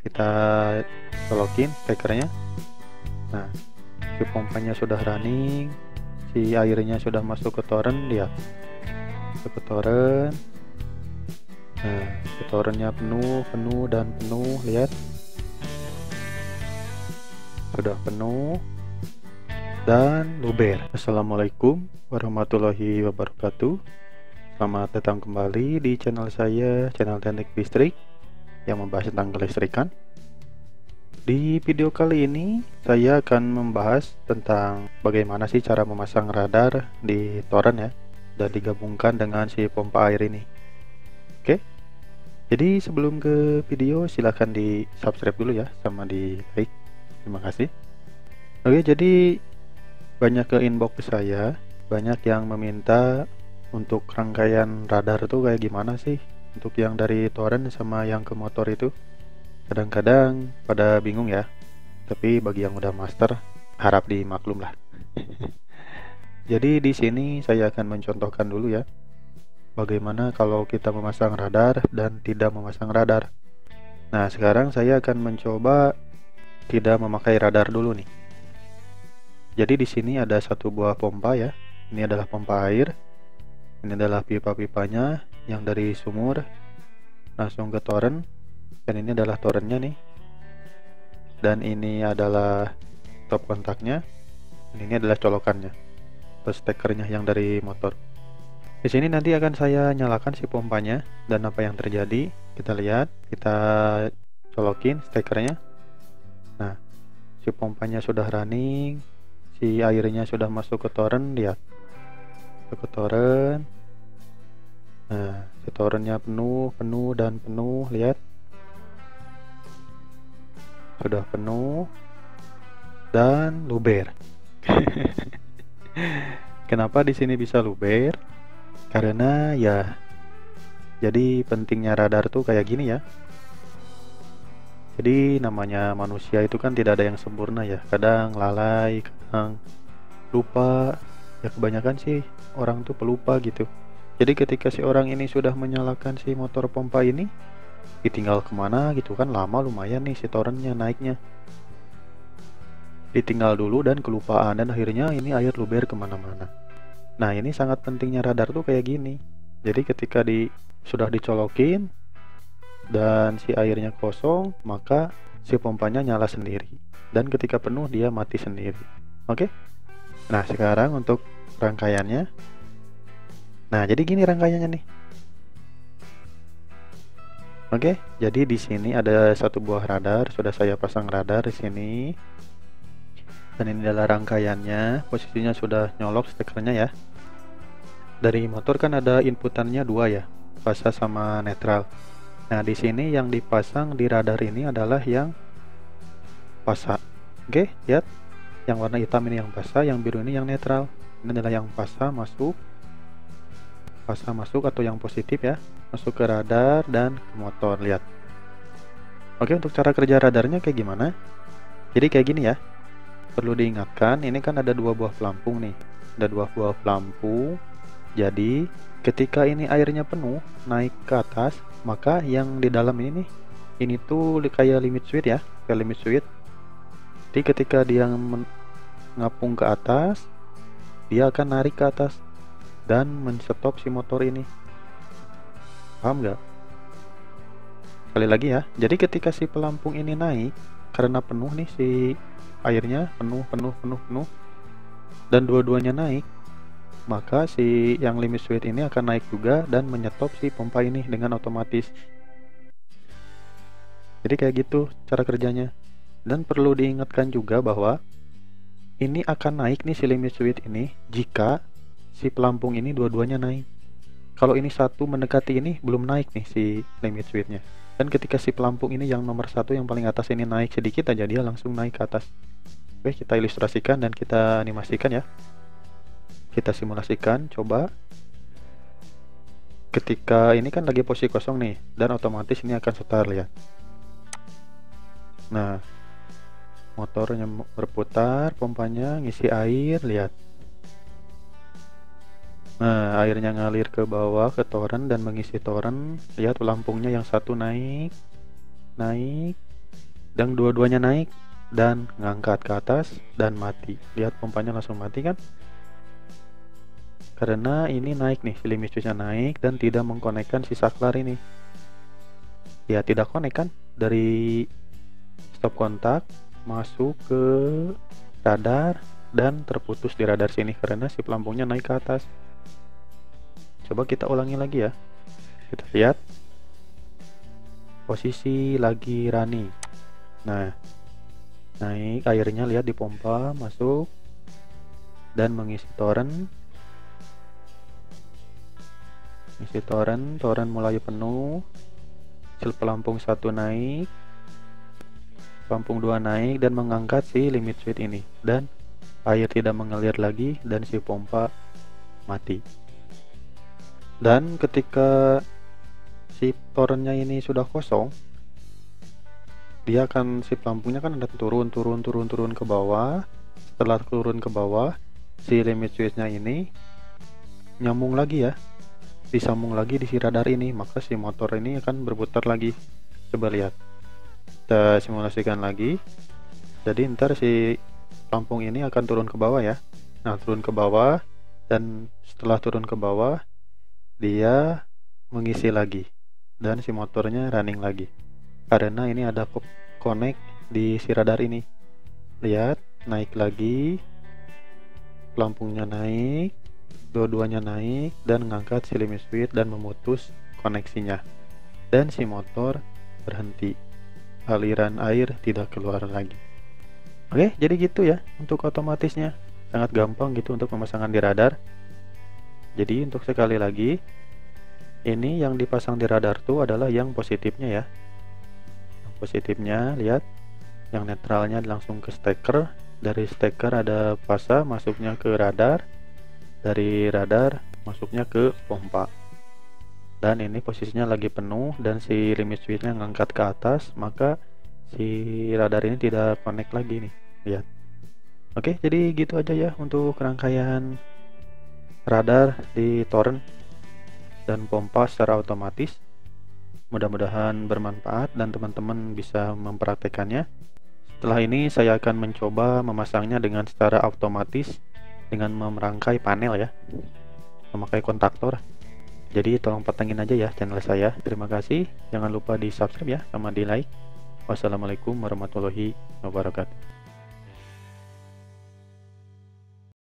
kita colokin stekernya. Nah, si pompanya sudah running, si airnya sudah masuk ke toren, lihat masuk ke toren. Nah, si torennya penuh dan penuh, lihat sudah penuh dan luber. Assalamualaikum warahmatullahi wabarakatuh. Selamat datang kembali di channel saya, channel Teknik Listrik yang membahas tentang kelistrikan. Di video kali ini saya akan membahas tentang bagaimana sih cara memasang radar di toren ya, dan digabungkan dengan si pompa air ini. Oke, jadi sebelum ke video silahkan di subscribe dulu ya, sama di like. Terima kasih. Oke, jadi banyak ke inbox saya, banyak yang meminta untuk rangkaian radar itu kayak gimana sih untuk yang dari toren sama yang ke motor itu. Kadang-kadang pada bingung ya, tapi bagi yang udah master harap dimaklum lah. Jadi di sini saya akan mencontohkan dulu ya, bagaimana kalau kita memasang radar dan tidak memasang radar. Nah, sekarang saya akan mencoba tidak memakai radar dulu nih. Jadi di sini ada satu buah pompa ya. Ini adalah pompa air. Ini adalah pipa-pipanya yang dari sumur langsung ke toren, dan ini adalah torennya nih. Dan ini adalah top kontaknya. Dan ini adalah colokannya atau stekernya yang dari motor. Di sini nanti akan saya nyalakan si pompanya, dan apa yang terjadi kita lihat. Kita colokin stekernya. Nah, si pompanya sudah running, si airnya sudah masuk ke toren, lihat ke toren. Nah, si torennya penuh dan penuh, lihat sudah penuh dan luber. Kenapa di sini bisa luber? Karena ya, jadi pentingnya radar tuh kayak gini ya. Jadi namanya manusia itu kan tidak ada yang sempurna ya. Kadang lalai, kadang lupa. Ya kebanyakan sih orang tuh pelupa gitu. Jadi ketika si orang ini sudah menyalakan si motor pompa ini, ditinggal kemana gitu kan, lama lumayan nih si torennya naiknya. Ditinggal dulu dan kelupaan, dan akhirnya ini air luber kemana-mana. Nah, ini sangat pentingnya radar tuh kayak gini. Jadi ketika sudah dicolokin dan si airnya kosong, maka si pompanya nyala sendiri. Dan ketika penuh dia mati sendiri. Oke? Nah, sekarang untuk rangkaiannya. Nah, jadi gini rangkaiannya nih. Oke, jadi di sini ada satu buah radar, sudah saya pasang radar di sini. Dan ini adalah rangkaiannya, posisinya sudah nyolok stekernya ya. Dari motor kan ada inputannya dua ya, fasa sama netral. Nah, di sini yang dipasang di radar ini adalah yang fasa. Oke, lihat. Yang warna hitam ini yang fasa, yang biru ini yang netral. Ini adalah yang fasa masuk atau yang positif ya, masuk ke radar dan ke motor, lihat. Oke, untuk cara kerja radarnya kayak gimana? Jadi kayak gini ya, perlu diingatkan, ini kan ada dua buah pelampung nih, ada dua buah pelampung. Jadi ketika ini airnya penuh naik ke atas, maka yang di dalam ini nih, ini tuh kayak limit switch ya, kayak limit switch. Jadi ketika dia ngapung ke atas, dia akan narik ke atas dan men-stop si motor ini. Paham nggak? Sekali lagi ya, jadi ketika si pelampung ini naik karena penuh nih si airnya, penuh dan dua-duanya naik, maka si yang limit switch ini akan naik juga dan menyetop si pompa ini dengan otomatis. Jadi kayak gitu cara kerjanya. Dan perlu diingatkan juga bahwa ini akan naik nih si limit switch ini jika si pelampung ini dua-duanya naik. Kalau ini satu mendekati ini, belum naik nih si limit switchnya. Dan ketika si pelampung ini yang nomor satu yang paling atas ini naik sedikit aja, dia langsung naik ke atas. Oke, kita ilustrasikan dan kita animasikan ya. Kita simulasikan, coba. Ketika ini kan lagi posisi kosong nih, dan otomatis ini akan start, lihat. Nah, motornya berputar, pompanya ngisi air, lihat. Nah, airnya ngalir ke bawah ke toren dan mengisi toren. Lihat pelampungnya yang satu naik. dan dua-duanya naik dan ngangkat ke atas dan mati. Lihat pompanya langsung mati kan, karena ini naik nih, si limit switch-nya naik dan tidak mengkonekkan si saklar ini. Ya tidak konek kan, dari stop kontak masuk ke radar dan terputus di radar sini karena si pelampungnya naik ke atas. Coba kita ulangi lagi ya. Kita lihat posisi lagi running. Nah, naik airnya, lihat di pompa masuk dan mengisi torrent. Isi torrent mulai penuh. Sil pelampung 1 naik, pelampung 2 naik dan mengangkat si limit switch ini, dan air tidak mengalir lagi dan si pompa mati. Dan ketika si torrentnya ini sudah kosong, dia akan, si pelampungnya kan ada turun ke bawah. Setelah turun ke bawah, si limit switchnya ini nyambung lagi ya, disambung lagi di si radar ini, maka si motor ini akan berputar lagi. Coba lihat, kita simulasikan lagi. Jadi ntar si pelampung ini akan turun ke bawah ya. Nah, turun ke bawah, dan setelah turun ke bawah dia mengisi lagi dan si motornya running lagi karena ini ada connect di si radar ini. Lihat, naik lagi, pelampungnya naik, dua-duanya naik dan mengangkat si limit switch dan memutus koneksinya, dan si motor berhenti, aliran air tidak keluar lagi. Oke, jadi gitu ya untuk otomatisnya, sangat gampang gitu untuk pemasangan di radar. Jadi untuk sekali lagi, ini yang dipasang di radar tuh adalah yang positifnya ya. Yang positifnya, lihat, yang netralnya langsung ke steker. Dari steker ada fasa masuknya ke radar, dari radar masuknya ke pompa. Dan ini posisinya lagi penuh dan si limit switchnya ngangkat ke atas, maka si radar ini tidak connect lagi nih, lihat. Oke, jadi gitu aja ya untuk rangkaian radar di torrent dan pompa secara otomatis. Mudah-mudahan bermanfaat dan teman-teman bisa mempraktekannya. Setelah ini saya akan mencoba memasangnya dengan secara otomatis dengan merangkai panel ya, memakai kontaktor. Jadi tolong patengin aja ya channel saya. Terima kasih, jangan lupa di subscribe ya, sama di like. Wassalamualaikum warahmatullahi wabarakatuh.